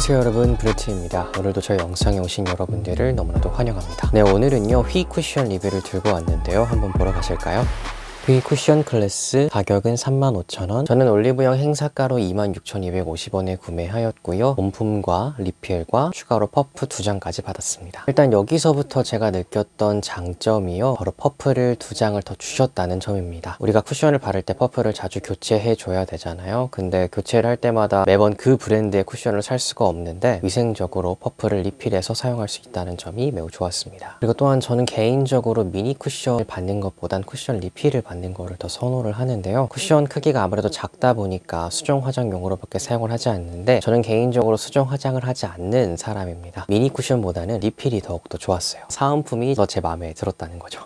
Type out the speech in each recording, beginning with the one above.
안녕하세요 여러분, 브레트입니다. 오늘도 저희 영상에 오신 여러분들을 너무나도 환영합니다. 네, 오늘은요 휘 쿠션 리뷰를 들고 왔는데요, 한번 보러 가실까요? 휘 쿠션 클래스 가격은 35,000원. 저는 올리브영 행사가로 26,250원에 구매하였고요. 본품과 리필과 추가로 퍼프 2장까지 받았습니다. 일단 여기서부터 제가 느꼈던 장점이요, 바로 퍼프를 2장을 더 주셨다는 점입니다. 우리가 쿠션을 바를 때 퍼프를 자주 교체해 줘야 되잖아요. 근데 교체를 할 때마다 매번 그 브랜드의 쿠션을 살 수가 없는데 위생적으로 퍼프를 리필해서 사용할 수 있다는 점이 매우 좋았습니다. 그리고 또한 저는 개인적으로 미니 쿠션을 받는 것보단 쿠션 리필을 받는 거를 더 선호를 하는데요. 쿠션 크기가 아무래도 작다 보니까 수정 화장용으로밖에 사용을 하지 않는데, 저는 개인적으로 수정 화장을 하지 않는 사람입니다. 미니 쿠션보다는 리필이 더욱더 좋았어요. 사은품이 더 제 마음에 들었다는 거죠.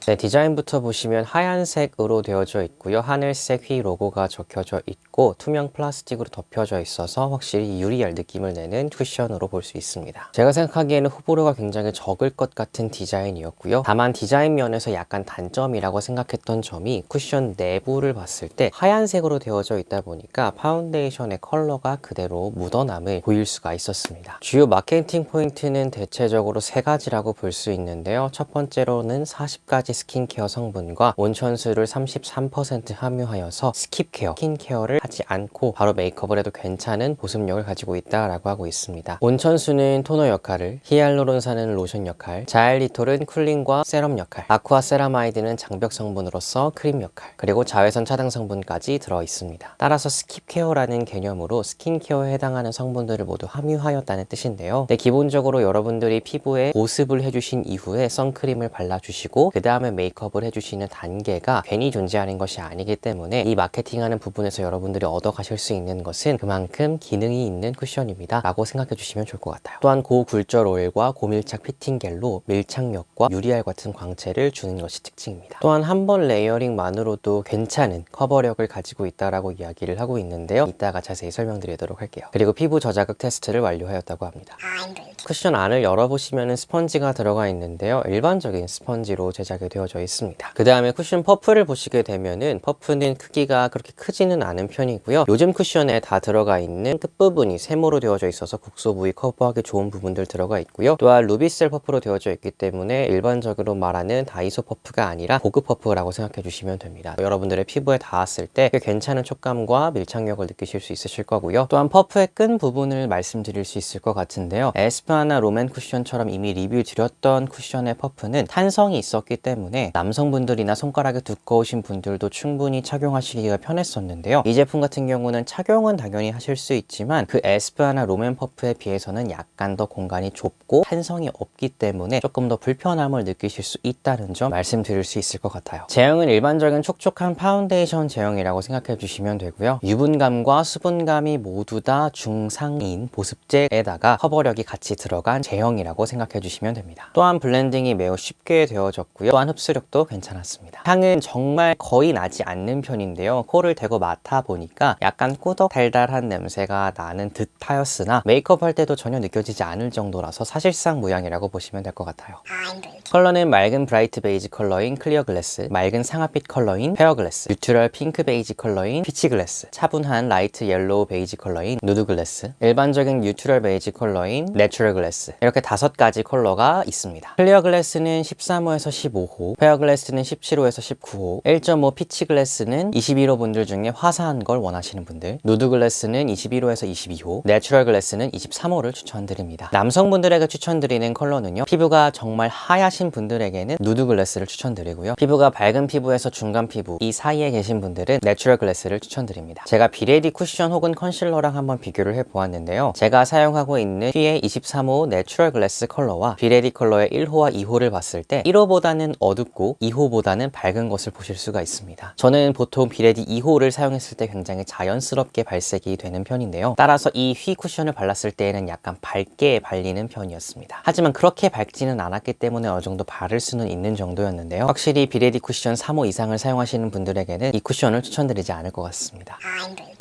네, 디자인부터 보시면 하얀색으로 되어져 있고요. 하늘색 휘 로고가 적혀져 있고 투명 플라스틱으로 덮여져 있어서 확실히 유리알 느낌을 내는 쿠션으로 볼 수 있습니다. 제가 생각하기에는 호불호가 굉장히 적을 것 같은 디자인이었고요. 다만 디자인 면에서 약간 단점이라고 생각했던 점이 쿠션 내부를 봤을 때 하얀색으로 되어져 있다 보니까 파운데이션의 컬러가 그대로 묻어남을 보일 수가 있었습니다. 주요 마케팅 포인트는 대체적으로 3가지라고 볼 수 있는데요. 첫 번째로는 40가지 스킨케어 성분과 온천수를 33% 함유하여서 스킵케어, 스킨케어를 하지 않고 바로 메이크업을 해도 괜찮은 보습력을 가지고 있다라고 하고 있습니다. 온천수는 토너 역할을, 히알루론산은 로션 역할, 자일리톨은 쿨링과 세럼 역할, 아쿠아세라마이드는 장벽 성분으로서 크림 역할, 그리고 자외선 차단 성분까지 들어 있습니다. 따라서 스킵케어라는 개념으로 스킨케어에 해당하는 성분들을 모두 함유하였다는 뜻인데요. 네, 기본적으로 여러분들이 피부에 보습을 해주신 이후에 선크림을 발라주시고 그 다음에 메이크업을 해주시는 단계가 괜히 존재하는 것이 아니기 때문에 이 마케팅하는 부분에서 여러분들이 얻어가실 수 있는 것은 그만큼 기능이 있는 쿠션입니다 라고 생각해 주시면 좋을 것 같아요. 또한 고굴절 오일과 고밀착 피팅 겔로 밀착력과 유리알 같은 광채를 주는 것이 특징입니다. 또한 한 번 레이어링만으로도 괜찮은 커버력을 가지고 있다라고 이야기를 하고 있는데요, 이따가 자세히 설명드리도록 할게요. 그리고 피부 저자극 테스트를 완료하였다고 합니다. 쿠션 안을 열어보시면 스펀지가 들어가 있는데요, 일반적인 스펀지로 제작이 되어져 있습니다. 그 다음에 쿠션 퍼프를 보시게 되면은 퍼프는 크기가 그렇게 크지는 않은 편이고요. 요즘 쿠션에 다 들어가 있는 끝부분이 세모로 되어져 있어서 국소 부위 커버하기 좋은 부분들 들어가 있고요. 또한 루비셀 퍼프로 되어져 있기 때문에 일반적으로 말하는 다이소 퍼프가 아니라 고급 퍼프라고 생각해 주시면 됩니다. 여러분들의 피부에 닿았을 때 꽤 괜찮은 촉감과 밀착력을 느끼실 수 있으실 거고요. 또한 퍼프의 끈 부분을 말씀드릴 수 있을 것 같은데요, 에스쁘아나 롬앤 쿠션처럼 이미 리뷰 드렸던 쿠션의 퍼프는 탄성이 있었기 때문에 남성분들이나 손가락이 두꺼우신 분들도 충분히 착용하시기가 편했었는데요, 이 제품 같은 경우는 착용은 당연히 하실 수 있지만 그 에스쁘아나 롬앤 퍼프에 비해서는 약간 더 공간이 좁고 탄성이 없기 때문에 조금 더 불편함을 느끼실 수 있다는 점 말씀드릴 수 있을 것 같아요. 제형은 일반적인 촉촉한 파운데이션 제형이라고 생각해 주시면 되고요. 유분감과 수분감이 모두 다 중상인 보습제에다가 커버력이 같이 들어간 제형이라고 생각해 주시면 됩니다. 또한 블렌딩이 매우 쉽게 되어졌고요. 또한 흡수력도 괜찮았습니다. 향은 정말 거의 나지 않는 편인데요, 코를 대고 맡아보니까 약간 꾸덕 달달한 냄새가 나는 듯 하였으나 메이크업 할 때도 전혀 느껴지지 않을 정도라서 사실상 무향이라고 보시면 될 것 같아요. 컬러는 맑은 브라이트 베이지 컬러인 클리어 글래스, 맑은 상아빛 컬러인 페어 글래스, 뉴트럴 핑크 베이지 컬러인 피치 글래스, 차분한 라이트 옐로우 베이지 컬러인 누드 글래스, 일반적인 뉴트럴 베이지 컬러인 내추럴 글래스, 이렇게 5가지 컬러가 있습니다. 클리어 글래스는 13호에서 15호, 페어 글래스는 17호에서 19호, 1.5 피치 글래스는 21호 분들 중에 화사한 걸 원하시는 분들, 누드 글래스는 21호에서 22호, 내추럴 글래스는 23호를 추천드립니다. 남성분들에게 추천드리는 컬러는요, 피부가 정말 하얗신 분들에게는 누드 글래스를 추천드리고요, 피부가 밝은 피부에서 중간 피부 이 사이에 계신 분들은 내추럴 글래스를 추천드립니다. 제가 비레디 쿠션 혹은 컨실러랑 한번 비교를 해보았는데요, 제가 사용하고 있는 휘의 23호 내추럴 글래스 컬러와 비레디 컬러의 1호와 2호를 봤을 때 1호보다는 어둡고 2호보다는 밝은 것을 보실 수가 있습니다. 저는 보통 비레디 2호를 사용했을 때 굉장히 자연스럽게 발색이 되는 편인데요, 따라서 이 휘 쿠션을 발랐을 때에는 약간 밝게 발리는 편이었습니다. 하지만 그렇게 밝지는 않았기 때문에 어느 정도 바를 수는 있는 정도였는데요, 확실히 비레디 쿠션 3호 이상을 사용하시는 분들에게는 이 쿠션을 추천드리지 않을 것 같습니다.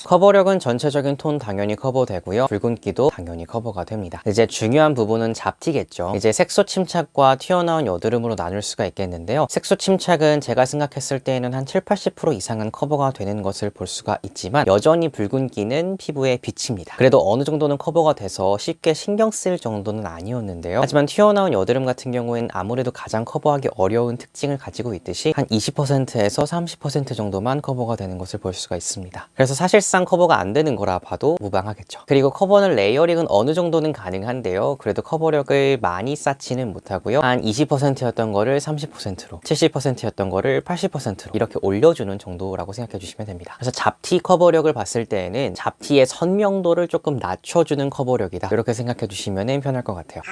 커버력은 전체적인 톤 당연히 커버되고요. 붉은기도 당연히 커버가 됩니다. 이제 중요한 부분은 잡티겠죠. 이제 색소 침착과 튀어나온 여드름으로 나눌 수가 있겠는데요. 색소 침착은 제가 생각했을 때에는 한 70-80% 이상은 커버가 되는 것을 볼 수가 있지만 여전히 붉은기는 피부에 비칩니다. 그래도 어느 정도는 커버가 돼서 쉽게 신경 쓸 정도는 아니었는데요. 하지만 튀어나온 여드름 같은 경우에는 아무래도 가장 커버하기 어려운 특징을 가지고 있듯이 한 20%에서 30% 정도만 커버가 되는 것을 볼 수가 있습니다. 그래서 사실상 커버가 안 되는 거라 봐도 무방하겠죠. 그리고 커버는 레이어링은 어느 정도는 가능한데요. 그래도 커버력을 많이 쌓지는 못하고요. 한 20%였던 거를 30%로, 70%였던 거를 80%로 이렇게 올려주는 정도라고 생각해 주시면 됩니다. 그래서 잡티 커버력을 봤을 때에는 잡티의 선명도를 조금 낮춰주는 커버력이다, 이렇게 생각해 주시면 편할 것 같아요.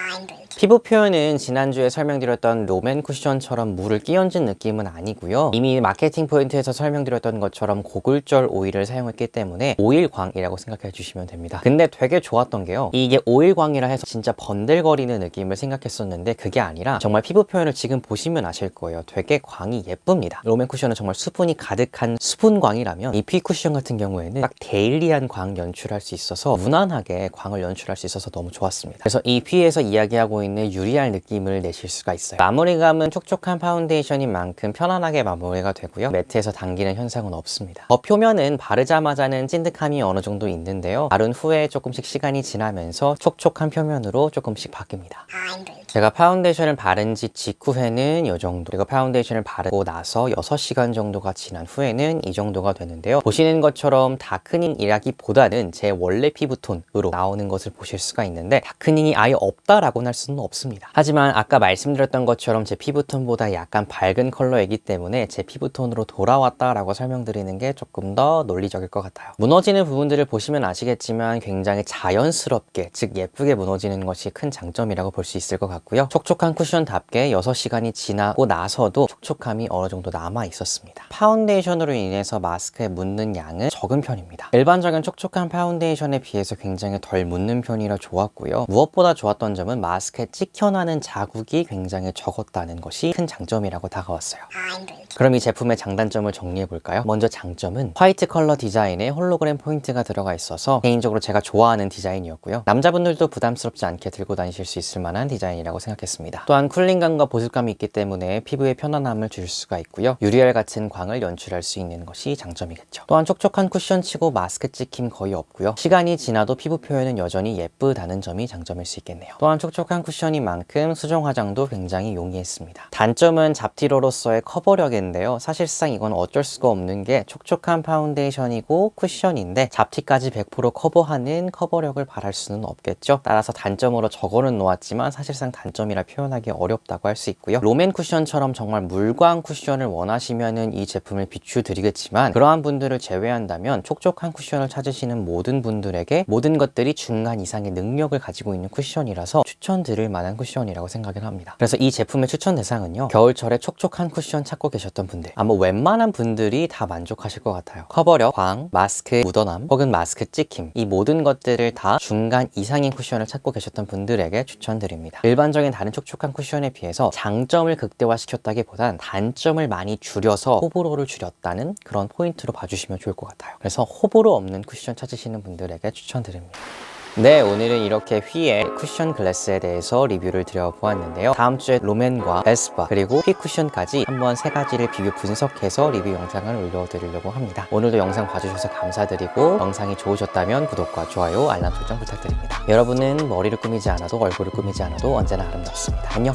피부 표현은 지난주에 설명드렸던 롬앤 쿠션처럼 물을 끼얹은 느낌은 아니고요. 이미 마케팅 포인트에서 설명드렸던 것처럼 고글절 오일을 사용했기 때문에 오일광이라고 생각해 주시면 됩니다. 근데 되게 좋았던 게요, 이게 오일광이라 해서 진짜 번들거리는 느낌을 생각했었는데 그게 아니라 정말 피부 표현을 지금 보시면 아실 거예요. 되게 광이 예쁩니다. 롬앤 쿠션은 정말 수분이 가득한 수분광이라면 이 피 쿠션 같은 경우에는 딱 데일리한 광 연출할 수 있어서 무난하게 광을 연출할 수 있어서 너무 좋았습니다. 그래서 이 피에서 이야기하고 있는 유리알 느낌을 내실 수가 있어요. 마무리감은 촉촉한 파운데이션인 만큼 편안하게 마무리가 되고요. 매트에서 당기는 현상은 없습니다. 표면은 바르자마자는 찐득함이 어느 정도 있는데요. 바른 후에 조금씩 시간이 지나면서 촉촉한 표면으로 조금씩 바뀝니다. 제가 파운데이션을 바른 지 직후에는 이 정도, 그리고 파운데이션을 바르고 나서 6시간 정도가 지난 후에는 이 정도가 되는데요. 보시는 것처럼 다크닝이라기보다는 제 원래 피부톤으로 나오는 것을 보실 수가 있는데 다크닝이 아예 없다라고는 할 수는 없습니다. 하지만 아까 말씀드렸던 것처럼 제 피부톤보다 약간 밝은 컬러이기 때문에 제 피부톤으로 돌아왔다라고 설명드리는 게 조금 더 논리적일 것 같아요. 무너지는 부분들을 보시면 아시겠지만 굉장히 자연스럽게, 즉 예쁘게 무너지는 것이 큰 장점이라고 볼 수 있을 것 같고요. 촉촉한 쿠션답게 6시간이 지나고 나서도 촉촉함이 어느 정도 남아 있었습니다. 파운데이션으로 인해서 마스크에 묻는 양은 적은 편입니다. 일반적인 촉촉한 파운데이션에 비해서 굉장히 덜 묻는 편이라 좋았고요. 무엇보다 좋았던 점은 마스크에 찍혀나는 자국이 굉장히 적었다는 것이 큰 장점이라고 다가왔어요. 그럼 이 제품의 장단점을 정리해 볼까요? 먼저 장점은 화이트 컬러 디자인에 홀로그램 포인트가 들어가 있어서 개인적으로 제가 좋아하는 디자인이었고요. 남자분들도 부담스럽지 않게 들고 다니실 수 있을 만한 디자인이라고 생각했습니다. 또한 쿨링감과 보습감이 있기 때문에 피부에 편안함을 줄 수가 있고요. 유리알 같은 광을 연출할 수 있는 것이 장점이겠죠. 또한 촉촉한 쿠션치고 마스크 찍힘 거의 없고요. 시간이 지나도 피부 표현은 여전히 예쁘다는 점이 장점일 수 있겠네요. 또한 촉촉한 쿠션인 만큼 수정 화장도 굉장히 용이했습니다. 단점은 잡티로로서의 커버력인데요. 사실상 이건 어쩔 수가 없는 게 촉촉한 파운데이션이고 쿠션인데 잡티까지 100% 커버하는 커버력을 바랄 수는 없겠죠. 따라서 단점으로 적어는 놓았지만 사실상 단점이라 표현하기 어렵다고 할 수 있고요. 롬앤 쿠션처럼 정말 물광 쿠션을 원하시면은 이 제품을 비추드리겠지만 그러한 분들을 제외한다면 촉촉한 쿠션을 찾으시는 모든 분들에게 모든 것들이 중간 이상의 능력을 가지고 있는 쿠션이라서 추천드릴 만한 쿠션이라고 생각을 합니다. 그래서 이 제품의 추천 대상은요, 겨울철에 촉촉한 쿠션 찾고 계셨던 분들, 아마 웬만한 분들이 다 만족하실 것 같아요. 커버력, 광, 마스크 묻어남 혹은 마스크 찍힘, 이 모든 것들을 다 중간 이상인 쿠션을 찾고 계셨던 분들에게 추천드립니다. 일반적인 다른 촉촉한 쿠션에 비해서 장점을 극대화시켰다기보단 단점을 많이 줄여서 호불호를 줄였다는 그런 포인트로 봐주시면 좋을 것 같아요. 그래서 호불호 없는 쿠션 찾으시는 분들에게 추천드립니다. 네, 오늘은 이렇게 휘의 쿠션 글래스에 대해서 리뷰를 드려보았는데요. 다음 주에 롬앤과 에스쁘 그리고 휘 쿠션까지 한번 세 가지를 비교 분석해서 리뷰 영상을 올려드리려고 합니다. 오늘도 영상 봐주셔서 감사드리고 영상이 좋으셨다면 구독과 좋아요, 알람 설정 부탁드립니다. 여러분은 머리를 꾸미지 않아도 얼굴을 꾸미지 않아도 언제나 아름답습니다. 안녕!